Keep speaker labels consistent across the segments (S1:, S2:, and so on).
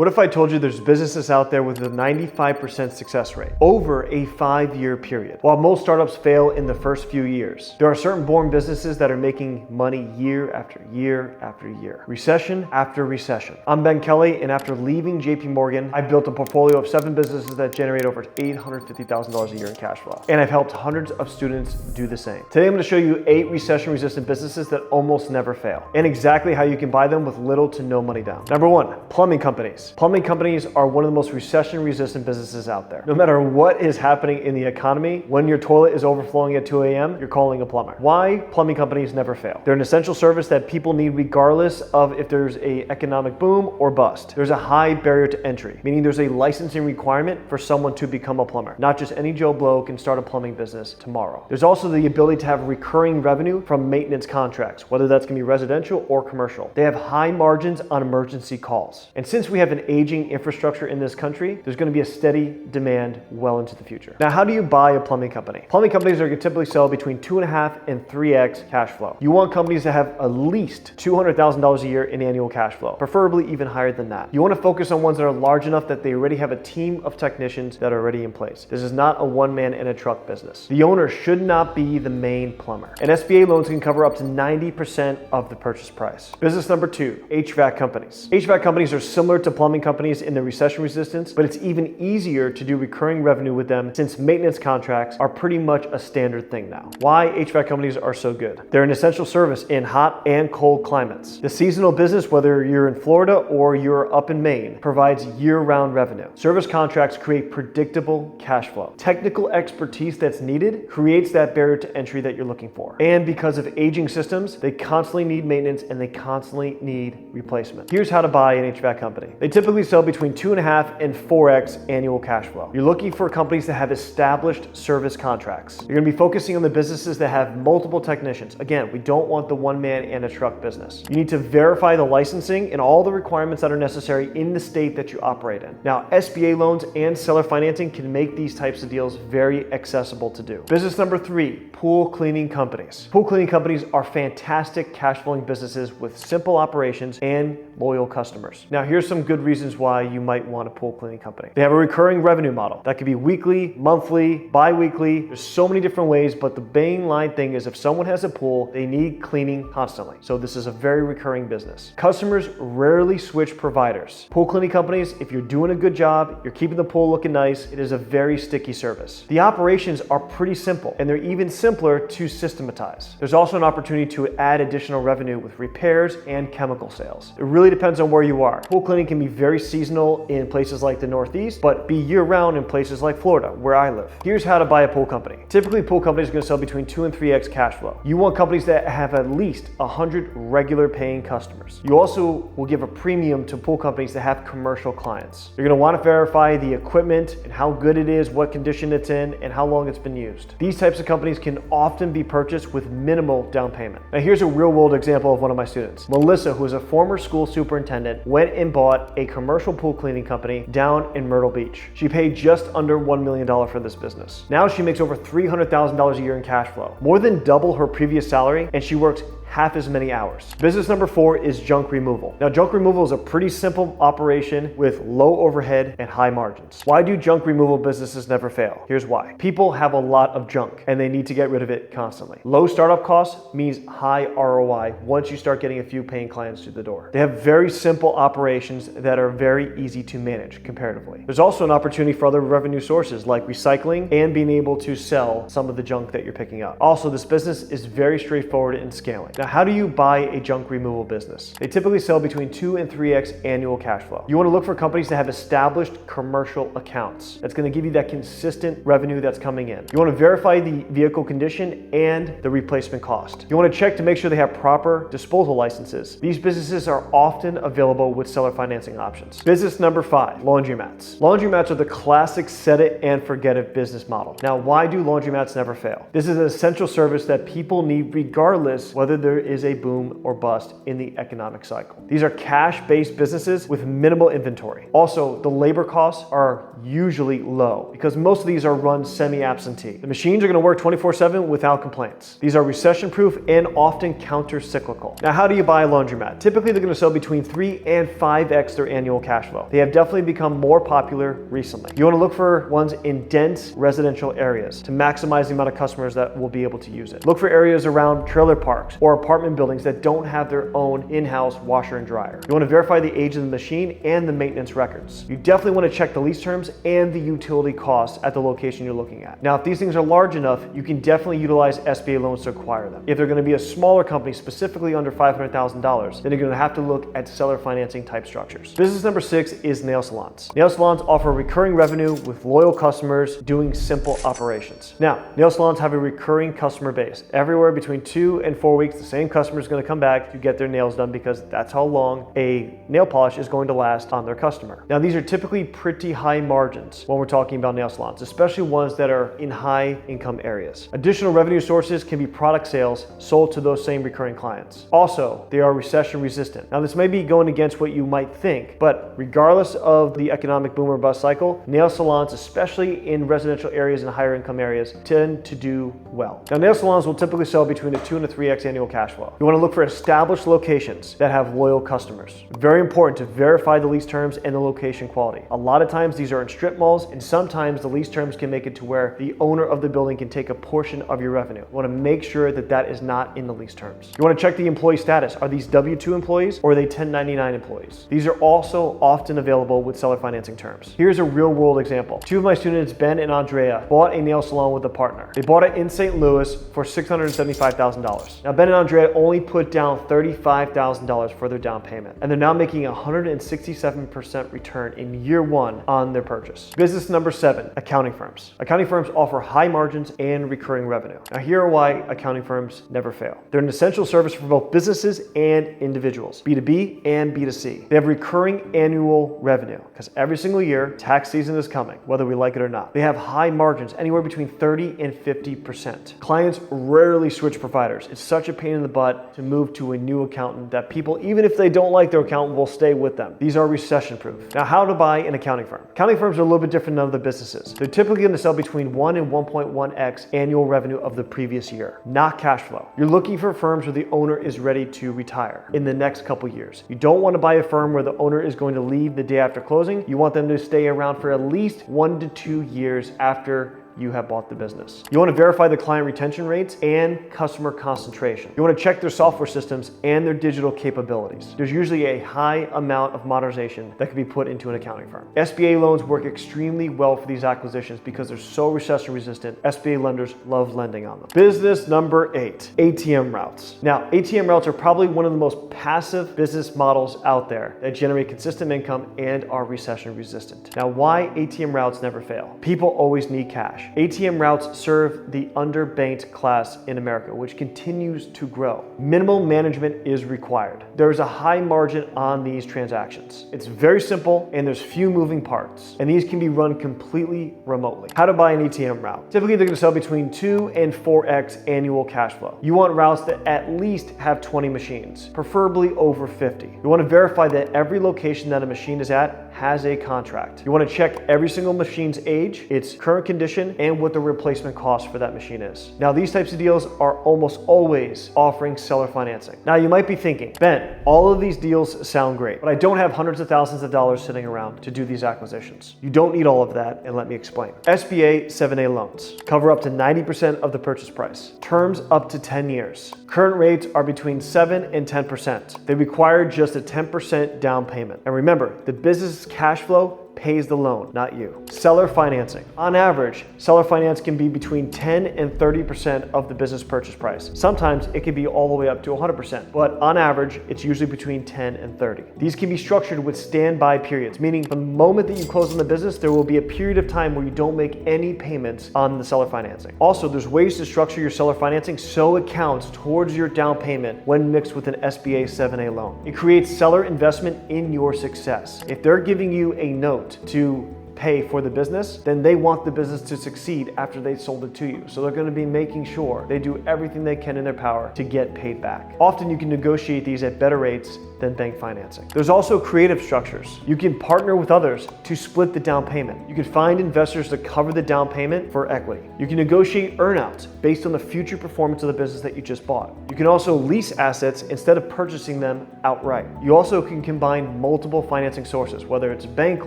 S1: What if I told you there's businesses out there with a 95% success rate over a 5-year period? While most startups fail in the first few years, there are certain born businesses that are making money year after year after year, recession after recession. I'm Ben Kelly, and after leaving JP Morgan, I've built a portfolio of 7 businesses that generate over $850,000 a year in cash flow. And I've helped hundreds of students do the same. Today, I'm going to show you 8 recession-resistant businesses that almost never fail, and exactly how you can buy them with little to no money down. Number 1, plumbing companies. Plumbing companies are one of the most recession-resistant businesses out there. No matter what is happening in the economy, when your toilet is overflowing at 2 a.m., you're calling a plumber. Why? Plumbing companies never fail. They're an essential service that people need regardless of if there's an economic boom or bust. There's a high barrier to entry, meaning there's a licensing requirement for someone to become a plumber. Not just any Joe Blow can start a plumbing business tomorrow. There's also the ability to have recurring revenue from maintenance contracts, whether that's going to be residential or commercial. They have high margins on emergency calls. And since we have an aging infrastructure in this country, there's going to be a steady demand well into the future. Now, how do you buy a plumbing company? Plumbing companies are going to typically sell between 2.5 and 3x cash flow. You want companies that have at least $200,000 a year in annual cash flow, preferably even higher than that. You want to focus on ones that are large enough that they already have a team of technicians that are already in place. This is not a one-man in a truck business. The owner should not be the main plumber. And SBA loans can cover up to 90% of the purchase price. Business number 2, HVAC companies. HVAC companies are similar to plumbing companies in the recession resistance, but it's even easier to do recurring revenue with them since maintenance contracts are pretty much a standard thing now. Why HVAC companies are so good? They're an essential service in hot and cold climates. The seasonal business, whether you're in Florida or you're up in Maine, provides year-round revenue. Service contracts create predictable cash flow. Technical expertise that's needed creates that barrier to entry that you're looking for. And because of aging systems, they constantly need maintenance and they constantly need replacement. Here's how to buy an HVAC company. They typically sell between 2.5 and 4x annual cash flow. You're looking for companies that have established service contracts. You're going to be focusing on the businesses that have multiple technicians. Again, we don't want the one-man and a truck business. You need to verify the licensing and all the requirements that are necessary in the state that you operate in. Now, SBA loans and seller financing can make these types of deals very accessible to do. Business number 3, pool cleaning companies. Pool cleaning companies are fantastic cash flowing businesses with simple operations and loyal customers. Now, here's some good reasons why you might want a pool cleaning company. They have a recurring revenue model that could be weekly, monthly, bi-weekly. There's so many different ways, but the main line thing is if someone has a pool, they need cleaning constantly. So this is a very recurring business. Customers rarely switch providers. Pool cleaning companies, if you're doing a good job, you're keeping the pool looking nice, it is a very sticky service. The operations are pretty simple, and they're even simpler to systematize. There's also an opportunity to add additional revenue with repairs and chemical sales. It really depends on where you are. Pool cleaning can be very seasonal in places like the Northeast, but be year-round in places like Florida, where I live. Here's how to buy a pool company. Typically, pool companies are going to sell between 2 and 3x cash flow. You want companies that have at least 100 regular paying customers. You also will give a premium to pool companies that have commercial clients. You're going to want to verify the equipment and how good it is, what condition it's in, and how long it's been used. These types of companies can often be purchased with minimal down payment. Now, here's a real-world example of one of my students. Melissa, who is a former school superintendent, went and bought a commercial pool cleaning company down in Myrtle Beach. She paid just under $1 million for this business. Now she makes over $300,000 a year in cash flow, more than double her previous salary, and she works half as many hours. Business number 4 is junk removal. Now, junk removal is a pretty simple operation with low overhead and high margins. Why do junk removal businesses never fail? Here's why. People have a lot of junk and they need to get rid of it constantly. Low startup costs means high ROI once you start getting a few paying clients through the door. They have very simple operations that are very easy to manage comparatively. There's also an opportunity for other revenue sources like recycling and being able to sell some of the junk that you're picking up. Also, this business is very straightforward in scaling. Now, how do you buy a junk removal business? They typically sell between 2 and 3x annual cash flow. You want to look for companies that have established commercial accounts. That's going to give you that consistent revenue that's coming in. You want to verify the vehicle condition and the replacement cost. You want to check to make sure they have proper disposal licenses. These businesses are often available with seller financing options. Business number 5, laundromats. Laundromats are the classic set it and forget it business model. Now, why do laundromats never fail? This is an essential service that people need regardless whether they're there is a boom or bust in the economic cycle. These are cash-based businesses with minimal inventory. Also, the labor costs are usually low because most of these are run semi-absentee. The machines are going to work 24/7 without complaints. These are recession-proof and often counter-cyclical. Now, how do you buy a laundromat? Typically, they're going to sell between 3 and 5x their annual cash flow. They have definitely become more popular recently. You want to look for ones in dense residential areas to maximize the amount of customers that will be able to use it. Look for areas around trailer parks or apartment buildings that don't have their own in-house washer and dryer. You want to verify the age of the machine and the maintenance records. You definitely want to check the lease terms and the utility costs at the location you're looking at. Now, if these things are large enough, you can definitely utilize SBA loans to acquire them. If they're going to be a smaller company, specifically under $500,000, then you're going to have to look at seller financing type structures. Business number 6 is nail salons. Nail salons offer recurring revenue with loyal customers doing simple operations. Now, nail salons have a recurring customer base. Everywhere between 2 and 4 weeks, the same customer is going to come back to get their nails done because that's how long a nail polish is going to last on their customer. Now, these are typically pretty high margins when we're talking about nail salons, especially ones that are in high income areas. Additional revenue sources can be product sales sold to those same recurring clients. Also, they are recession resistant. Now, this may be going against what you might think, but regardless of the economic boom or bust cycle, nail salons, especially in residential areas and higher income areas, tend to do well. Now, nail salons will typically sell between a 2 and a 3x annual cash flow. You want to look for established locations that have loyal customers. Very important to verify the lease terms and the location quality. A lot of times these are in strip malls, and sometimes the lease terms can make it to where the owner of the building can take a portion of your revenue. You want to make sure that that is not in the lease terms. You want to check the employee status. Are these W-2 employees or are they 1099 employees? These are also often available with seller financing terms. Here's a real world example. 2 of my students, Ben and Andrea, bought a nail salon with a partner. They bought it in St. Louis for $675,000. Now, Ben and Andrea only put down $35,000 for their down payment, and they're now making a 167% return in year 1 on their purchase. Business number 7, accounting firms. Accounting firms offer high margins and recurring revenue. Now, here are why accounting firms never fail. They're an essential service for both businesses and individuals, B2B and B2C. They have recurring annual revenue because every single year, tax season is coming, whether we like it or not. They have high margins, anywhere between 30 and 50%. Clients rarely switch providers. It's such a pain in the butt to move to a new accountant that people, even if they don't like their accountant, will stay with them. These are recession proof. Now, how to buy an accounting firm. Accounting firms are a little bit different than other businesses. They're typically going to sell between 1 and 1.1x annual revenue of the previous year, not cash flow. You're looking for firms where the owner is ready to retire in the next couple years. You don't want to buy a firm where the owner is going to leave the day after closing. You want them to stay around for at least 1 to 2 years after you have bought the business. You want to verify the client retention rates and customer concentration. You want to check their software systems and their digital capabilities. There's usually a high amount of modernization that can be put into an accounting firm. SBA loans work extremely well for these acquisitions because they're so recession resistant. SBA lenders love lending on them. Business number 8, ATM routes. Now, ATM routes are probably one of the most passive business models out there that generate consistent income and are recession resistant. Now, why ATM routes never fail? People always need cash. ATM routes serve the underbanked class in America, which continues to grow. Minimal management is required. There's a high margin on these transactions. It's very simple and there's few moving parts, and these can be run completely remotely. How to buy an ATM route? Typically, they're going to sell between 2 and 4x annual cash flow. You want routes that at least have 20 machines, preferably over 50. You want to verify that every location that a machine is at has a contract. You want to check every single machine's age, its current condition, and what the replacement cost for that machine is. Now, these types of deals are almost always offering seller financing. Now, you might be thinking, Ben, all of these deals sound great, but I don't have hundreds of thousands of dollars sitting around to do these acquisitions. You don't need all of that, and let me explain. SBA 7A loans cover up to 90% of the purchase price. Terms up to 10 years. Current rates are between 7 and 10%. They require just a 10% down payment. And remember, the business cash flow pays the loan, not you. Seller financing. On average, seller finance can be between 10 and 30% of the business purchase price. Sometimes it can be all the way up to 100%, but on average, it's usually between 10 and 30. These can be structured with standby periods, meaning the moment that you close on the business, there will be a period of time where you don't make any payments on the seller financing. Also, there's ways to structure your seller financing so it counts towards your down payment when mixed with an SBA 7A loan. It creates seller investment in your success. If they're giving you a note to pay for the business, then they want the business to succeed after they sold it to you. So they're going to be making sure they do everything they can in their power to get paid back. Often you can negotiate these at better rates than bank financing. There's also creative structures. You can partner with others to split the down payment. You can find investors to cover the down payment for equity. You can negotiate earnouts based on the future performance of the business that you just bought. You can also lease assets instead of purchasing them outright. You also can combine multiple financing sources, whether it's bank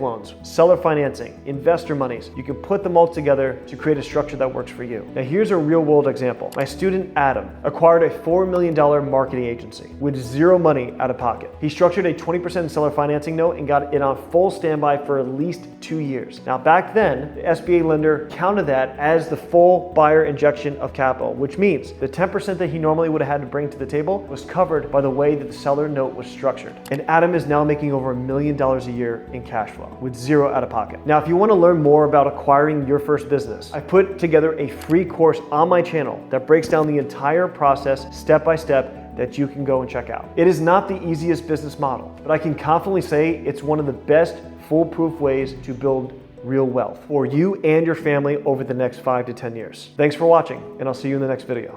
S1: loans, seller financing, investor monies. You can put them all together to create a structure that works for you. Now here's a real world example. My student Adam acquired a $4 million marketing agency with zero money out of pocket. He structured a 20% seller financing note and got it on full standby for at least 2 years. Now back then, the SBA lender counted that as the full buyer injection of capital, which means the 10% that he normally would have had to bring to the table was covered by the way that the seller note was structured. And Adam is now making over $1 million a year in cash flow with zero out of pocket. Now, if you want to learn more about acquiring your first business, I put together a free course on my channel that breaks down the entire process step by step that you can go and check out. It is not the easiest business model, but I can confidently say it's one of the best foolproof ways to build real wealth for you and your family over the next 5 to 10 years. Thanks for watching, and I'll see you in the next video.